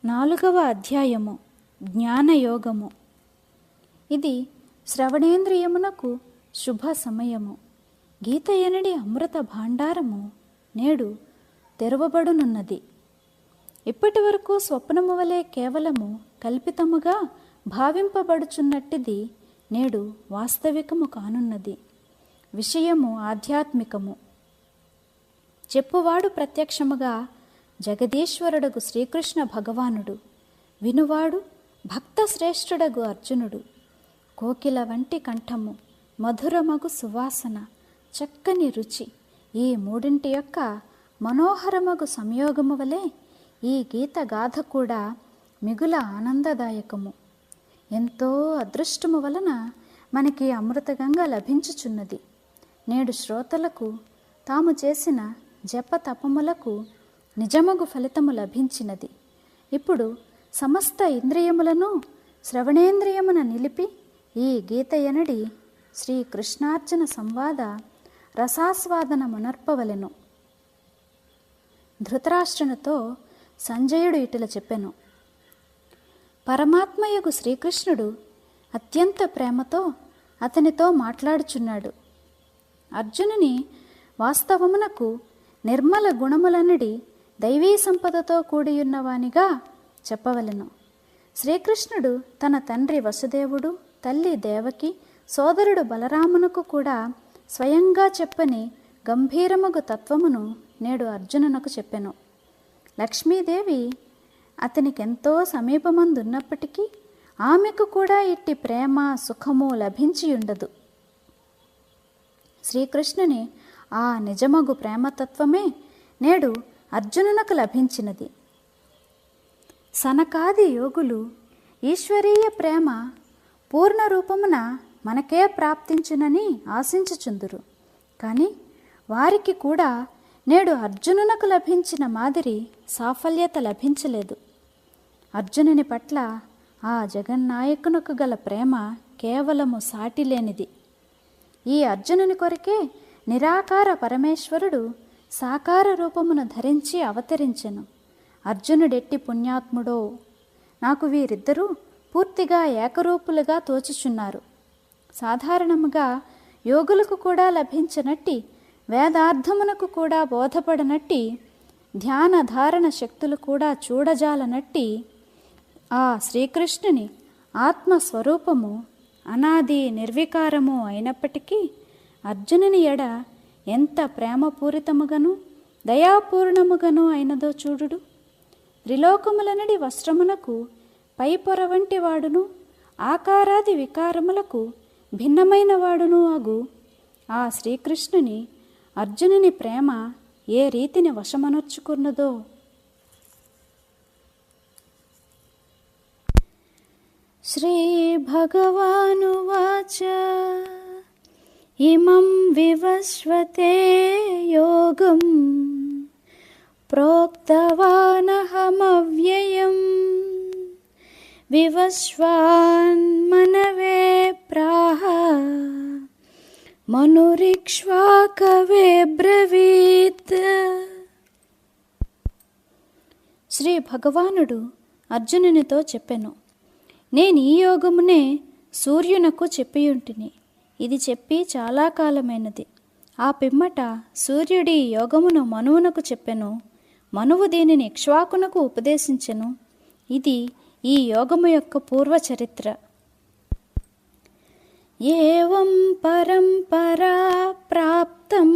4వ అధ్యాయము జ్ఞానయోగము. ఇది శ్రవణేంద్రియమునకు శుభ సమయము. గీత ఎనడి అమృత భాండారము నేడు తెరవబడునున్నది. ఇప్పటి వరకు స్వప్నము వలె కేవలము కల్పితముగా భావింపబడుచున్నట్టిది నేడు వాస్తవికము కానున్నది. విషయము ఆధ్యాత్మికము. చెప్పువాడు ప్రత్యక్షముగా జగదీశ్వరుడగు శ్రీకృష్ణ భగవానుడు, వినువాడు భక్త శ్రేష్ఠుడగు అర్జునుడు. కోకిల వంటి కంఠము, మధురమగు సువాసన, చక్కని రుచి, ఈ మూడింటి యొక్క మనోహరమగు సంయోగము వలె ఈ గీత గాథ కూడా మిగుల ఆనందదాయకము. ఎంతో అదృష్టము వలన మనకి అమృతగంగా లభించుచున్నది. నేడు శ్రోతలకు తాము చేసిన జప తపములకు నిజమగు ఫలితము లభించినది. ఇప్పుడు సమస్త ఇంద్రియములను శ్రవణేంద్రియమున నిలిపి ఈ గీత ఎనడి శ్రీకృష్ణార్జున సంవాద రసాస్వాదన మునర్పవలెను. ధృతరాష్ట్రునితో సంజయుడు ఇటుల చెప్పెను. పరమాత్మయగు శ్రీకృష్ణుడు అత్యంత ప్రేమతో అతనితో మాట్లాడుచున్నాడు. అర్జునుని వాస్తవమునకు నిర్మల గుణములనడి దైవీ సంపదతో కూడియున్నవానిగా చెప్పవలెను. శ్రీకృష్ణుడు తన తండ్రి వసుదేవుడు, తల్లి దేవకి, సోదరుడు బలరామునకు కూడా స్వయంగా చెప్పని గంభీరమగు తత్వమును నేడు అర్జునునకు చెప్పెను. లక్ష్మీదేవి అతనికెంతో సమీపమందున్నప్పటికీ ఆమెకు కూడా ఇట్టి ప్రేమ సుఖము లభించియుండదు. శ్రీకృష్ణుని ఆ నిజమగు ప్రేమతత్వమే నేడు అర్జునునకు లభించినది. సనకాది యోగులు ఈశ్వరీయ ప్రేమ పూర్ణ రూపమున మనకే ప్రాప్తించునని ఆశించుచుందురు. కానీ వారికి కూడా నేడు అర్జునునకు లభించిన మాదిరి సాఫల్యత లభించలేదు. అర్జునుని పట్ల ఆ జగన్నాయకునకు గల ప్రేమ కేవలము సాటిలేనిది. ఈ అర్జునుని కొరకే నిరాకార పరమేశ్వరుడు సాకార రూపమును ధరించి అవతరించెను. అర్జునుడెట్టి పుణ్యాత్ముడో! నాకు వీరిద్దరూ పూర్తిగా ఏకరూపులుగా తోచుచున్నారు. సాధారణముగా యోగులకు కూడా లభించనట్టి, వేదార్థమునకు కూడా బోధపడనట్టి, ధ్యాన ధారణ శక్తులు కూడా చూడజాలనట్టి ఆ శ్రీకృష్ణుని ఆత్మస్వరూపము అనాది నిర్వికారము అయినప్పటికీ అర్జునుని ఎడ ఎంత ప్రేమపూరితముగను దయాపూర్ణముగను అయినదో చూడుడు. త్రిలోకములనడి వస్త్రమునకు పై పొర వంటి వాడును, ఆకారాది వికారములకు భిన్నమైన వాడును అగు ఆ శ్రీకృష్ణుని అర్జునుని ప్రేమ ఏ రీతిని వశమనర్చుకున్నదో. శ్రీ భగవానువాచ ఇమం వివస్వతే యోగం ప్రోక్తవానహమవ్యయం వివస్వాన్మనవే ప్రాహ మనురిక్ష్వాకవే బ్రవీత్. శ్రీ భగవానుడు అర్జునునితో చెప్పెను. నేను ఈ యోగమునే సూర్యునకు చెప్పియుంటిని. ఇది చెప్పి చాలా కాలమైనది. ఆ పిమ్మట సూర్యుడి యోగమును మనువునకు చెప్పెను. మనువు దీనిని ఇక్ష్వాకునకు ఉపదేశించెను. ఇది ఈ యోగము యొక్క పూర్వచరిత్ర. ఏవం పరంపరా ప్రాప్తం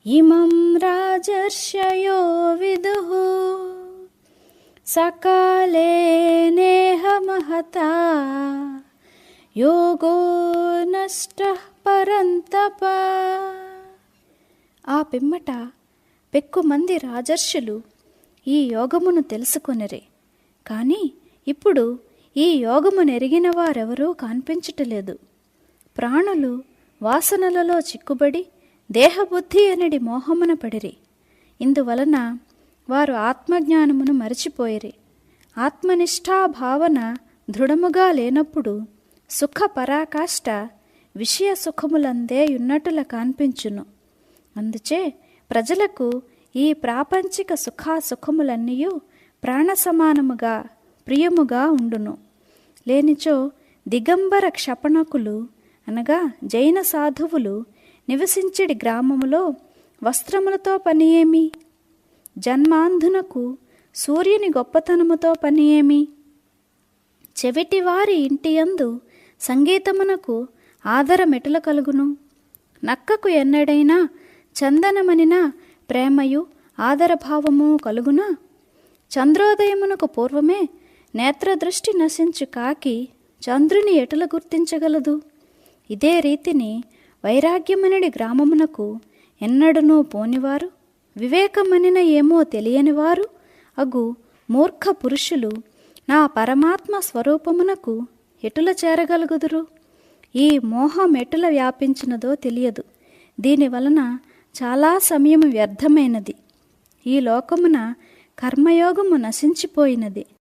ఇమం రాజర్షయో విదుః సకాలే నేహ మహతా యోగో నష్టః పరంతప. ఆ పిమ్మట పెక్కుమంది రాజర్షులు ఈ యోగమును తెలుసుకొనిరి. కానీ ఇప్పుడు ఈ యోగము నెరిగిన వారెవరూ కనిపించటలేదు. ప్రాణులు వాసనలలో చిక్కుబడి దేహబుద్ధి అనడి మోహమున పడిరి. ఇందువలన వారు ఆత్మజ్ఞానమును మరచిపోయిరి. ఆత్మనిష్టా భావన దృఢముగా లేనప్పుడు సుఖ పరాకాష్ట విషయ సుఖములందే ఉన్నట్టుల కనిపించును. అందుచే ప్రజలకు ఈ ప్రాపంచిక సుఖాసుఖములన్నీయు ప్రాణ సమానముగా ప్రియముగా ఉండును. లేనిచో దిగంబర క్షపణకులు అనగా జైన సాధువులు నివసించడి గ్రామములో వస్త్రములతో పని ఏమి? జన్మాంధునకు సూర్యుని గొప్పతనముతో పని ఏమి? చెవిటివారి ఇంటియందు సంగీతమునకు ఆదరమెటుల కలుగును? నక్కకు ఎన్నడైనా చందనమనిన ప్రేమయు ఆదరభావము కలుగునా? చంద్రోదయమునకు పూర్వమే నేత్రదృష్టి నశించు కాకి చంద్రుని ఎటుల గుర్తించగలదు? ఇదే రీతిని వైరాగ్యమనడి గ్రామమునకు ఎన్నడనూ పోనివారు, వివేకమనిన ఏమో తెలియనివారు అగు మూర్ఖ పురుషులు నా పరమాత్మ స్వరూపమునకు ఎటుల చేరగలుగుదురు? ఈ మోహం ఎటుల వ్యాపించినదో తెలియదు. దీనివలన చాలా సమయం వ్యర్థమైనది. ఈ లోకమున కర్మయోగము నశించిపోయినది.